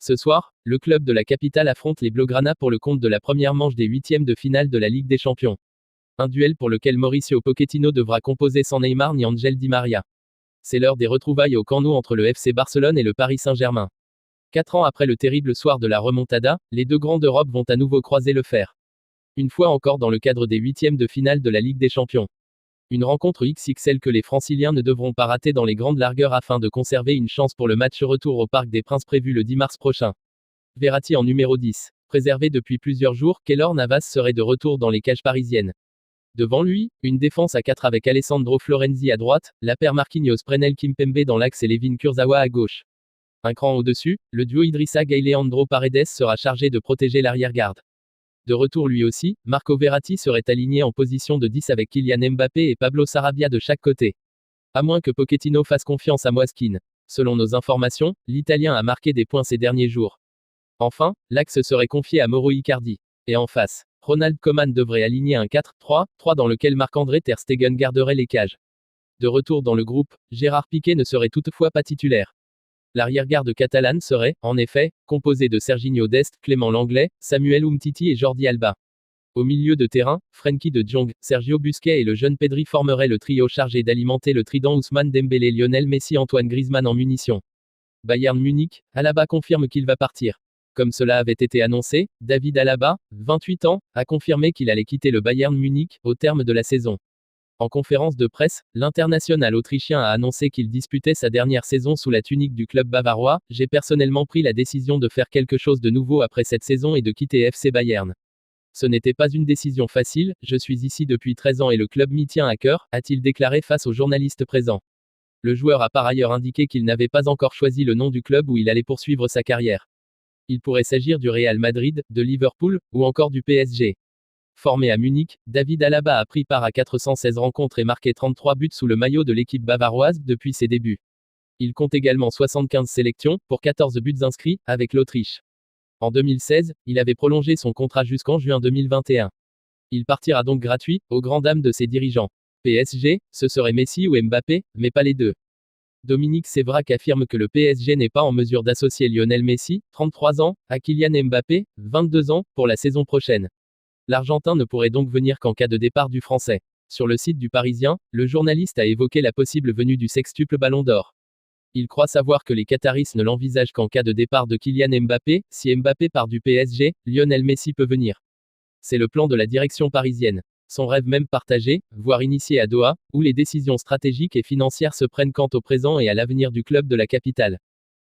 Ce soir, le club de la capitale affronte les Blaugrana pour le compte de la première manche des huitièmes de finale de la Ligue des Champions. Un duel pour lequel Mauricio Pochettino devra composer sans Neymar ni Ángel Di María. C'est l'heure des retrouvailles au Camp Nou entre le FC Barcelone et le Paris Saint-Germain. 4 ans après le terrible soir de la remontada, les deux grands d'Europe vont à nouveau croiser le fer. Une fois encore dans le cadre des huitièmes de finale de la Ligue des Champions. Une rencontre XXL que les Franciliens ne devront pas rater dans les grandes largeurs afin de conserver une chance pour le match retour au Parc des Princes prévu le 10 mars prochain. Verratti en numéro 10. Préservé depuis plusieurs jours, Keylor Navas serait de retour dans les cages parisiennes. Devant lui, une défense à 4 avec Alessandro Florenzi à droite, la paire Marquinhos Prenel Kimpembe dans l'axe et Levin Kurzawa à gauche. Un cran au-dessus, le duo Idrissa Gueye Leandro Paredes sera chargé de protéger l'arrière-garde. De retour lui aussi, Marco Verratti serait aligné en position de 10 avec Kylian Mbappé et Pablo Sarabia de chaque côté. À moins que Pochettino fasse confiance à Moiskin. Selon nos informations, l'Italien a marqué des points ces derniers jours. Enfin, l'axe serait confié à Mauro Icardi. Et en face, Ronald Koeman devrait aligner un 4-3-3 dans lequel Marc-André Ter Stegen garderait les cages. De retour dans le groupe, Gérard Piqué ne serait toutefois pas titulaire. L'arrière-garde catalane serait, en effet, composé de Serginho Dest, Clément Langlais, Samuel Umtiti et Jordi Alba. Au milieu de terrain, Frenkie de Jong, Sergio Busquets et le jeune Pedri formeraient le trio chargé d'alimenter le trident Ousmane Dembélé, Lionel Messi, Antoine Griezmann en munitions. Bayern Munich, Alaba confirme qu'il va partir. Comme cela avait été annoncé, David Alaba, 28 ans, a confirmé qu'il allait quitter le Bayern Munich au terme de la saison. En conférence de presse, l'international autrichien a annoncé qu'il disputait sa dernière saison sous la tunique du club bavarois. J'ai personnellement pris la décision de faire quelque chose de nouveau après cette saison et de quitter FC Bayern. Ce n'était pas une décision facile, je suis ici depuis 13 ans et le club m'y tient à cœur, a-t-il déclaré face aux journalistes présents. Le joueur a par ailleurs indiqué qu'il n'avait pas encore choisi le nom du club où il allait poursuivre sa carrière. Il pourrait s'agir du Real Madrid, de Liverpool, ou encore du PSG. Formé à Munich, David Alaba a pris part à 416 rencontres et marqué 33 buts sous le maillot de l'équipe bavaroise depuis ses débuts. Il compte également 75 sélections, pour 14 buts inscrits, avec l'Autriche. En 2016, il avait prolongé son contrat jusqu'en juin 2021. Il partira donc gratuit, aux grandes dames de ses dirigeants. PSG, ce serait Messi ou Mbappé, mais pas les deux. Dominique Sévrac affirme que le PSG n'est pas en mesure d'associer Lionel Messi, 33 ans, à Kylian Mbappé, 22 ans, pour la saison prochaine. L'Argentin ne pourrait donc venir qu'en cas de départ du Français. Sur le site du Parisien, le journaliste a évoqué la possible venue du sextuple Ballon d'Or. Il croit savoir que les Qataris ne l'envisagent qu'en cas de départ de Kylian Mbappé. Si Mbappé part du PSG, Lionel Messi peut venir. C'est le plan de la direction parisienne. Son rêve même partagé, voire initié à Doha, où les décisions stratégiques et financières se prennent quant au présent et à l'avenir du club de la capitale.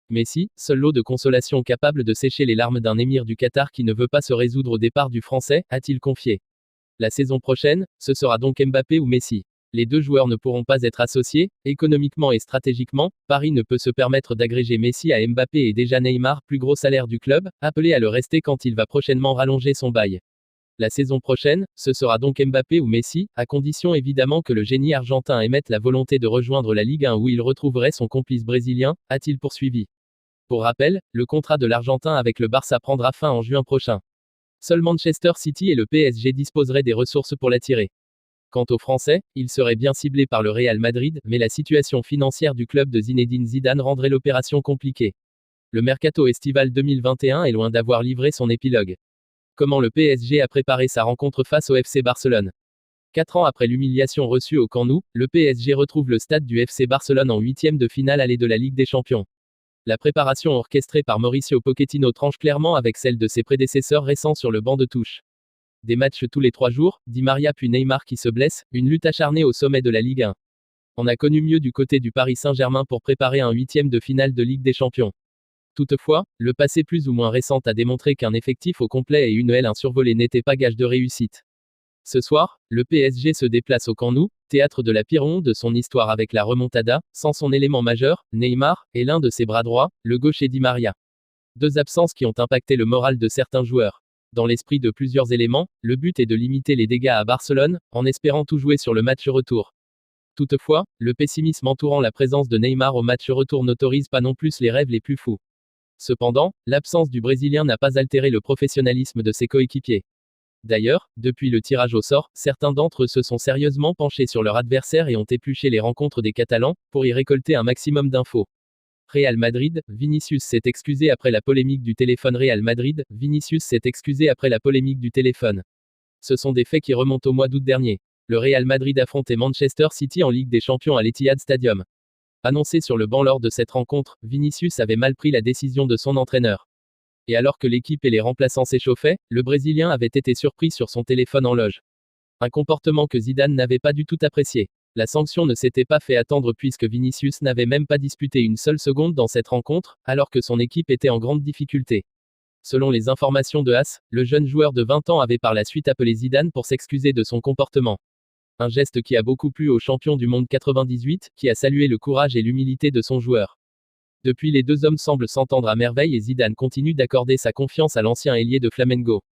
Messi, seul lot de consolation capable de sécher les larmes d'un émir du Qatar qui ne veut pas se résoudre au départ du Français, a-t-il confié. La saison prochaine, ce sera donc Mbappé ou Messi. Les deux joueurs ne pourront pas être associés, économiquement et stratégiquement. Paris ne peut se permettre d'agréger Messi à Mbappé et déjà Neymar, plus gros salaire du club, appelé à le rester quand il va prochainement rallonger son bail. La saison prochaine, ce sera donc Mbappé ou Messi, à condition évidemment que le génie argentin émette la volonté de rejoindre la Ligue 1 où il retrouverait son complice brésilien, a-t-il poursuivi. Pour rappel, le contrat de l'Argentin avec le Barça prendra fin en juin prochain. Seul Manchester City et le PSG disposeraient des ressources pour l'attirer. Quant aux Français, ils seraient bien ciblés par le Real Madrid, mais la situation financière du club de Zinedine Zidane rendrait l'opération compliquée. Le mercato estival 2021 est loin d'avoir livré son épilogue. Comment le PSG a préparé sa rencontre face au FC Barcelone. 4 ans après l'humiliation reçue au Camp Nou, le PSG retrouve le stade du FC Barcelone en huitième de finale allée de la Ligue des Champions. La préparation orchestrée par Mauricio Pochettino tranche clairement avec celle de ses prédécesseurs récents sur le banc de touche. Des matchs tous les 3 jours, Di Maria puis Neymar qui se blesse, une lutte acharnée au sommet de la Ligue 1. On a connu mieux du côté du Paris Saint-Germain pour préparer un huitième de finale de Ligue des Champions. Toutefois, le passé plus ou moins récent a démontré qu'un effectif au complet et une L1 survolée n'étaient pas gage de réussite. Ce soir, le PSG se déplace au Camp Nou, théâtre de la pire honte de son histoire avec la remontada, sans son élément majeur, Neymar, et l'un de ses bras droits, le gaucher Di Maria. Deux absences qui ont impacté le moral de certains joueurs. Dans l'esprit de plusieurs éléments, le but est de limiter les dégâts à Barcelone, en espérant tout jouer sur le match retour. Toutefois, le pessimisme entourant la présence de Neymar au match retour n'autorise pas non plus les rêves les plus fous. Cependant, l'absence du Brésilien n'a pas altéré le professionnalisme de ses coéquipiers. D'ailleurs, depuis le tirage au sort, certains d'entre eux se sont sérieusement penchés sur leur adversaire et ont épluché les rencontres des Catalans, pour y récolter un maximum d'infos. Real Madrid, Vinicius s'est excusé après la polémique du téléphone. Real Madrid, Vinicius s'est excusé après la polémique du téléphone. Ce sont des faits qui remontent au mois d'août dernier. Le Real Madrid affrontait Manchester City en Ligue des Champions à l'Etihad Stadium. Annoncé sur le banc lors de cette rencontre, Vinicius avait mal pris la décision de son entraîneur. Et alors que l'équipe et les remplaçants s'échauffaient, le Brésilien avait été surpris sur son téléphone en loge. Un comportement que Zidane n'avait pas du tout apprécié. La sanction ne s'était pas fait attendre puisque Vinicius n'avait même pas disputé une seule seconde dans cette rencontre, alors que son équipe était en grande difficulté. Selon les informations de AS, le jeune joueur de 20 ans avait par la suite appelé Zidane pour s'excuser de son comportement. Un geste qui a beaucoup plu au champion du monde 98, qui a salué le courage et l'humilité de son joueur. Depuis, les deux hommes semblent s'entendre à merveille et Zidane continue d'accorder sa confiance à l'ancien ailier de Flamengo.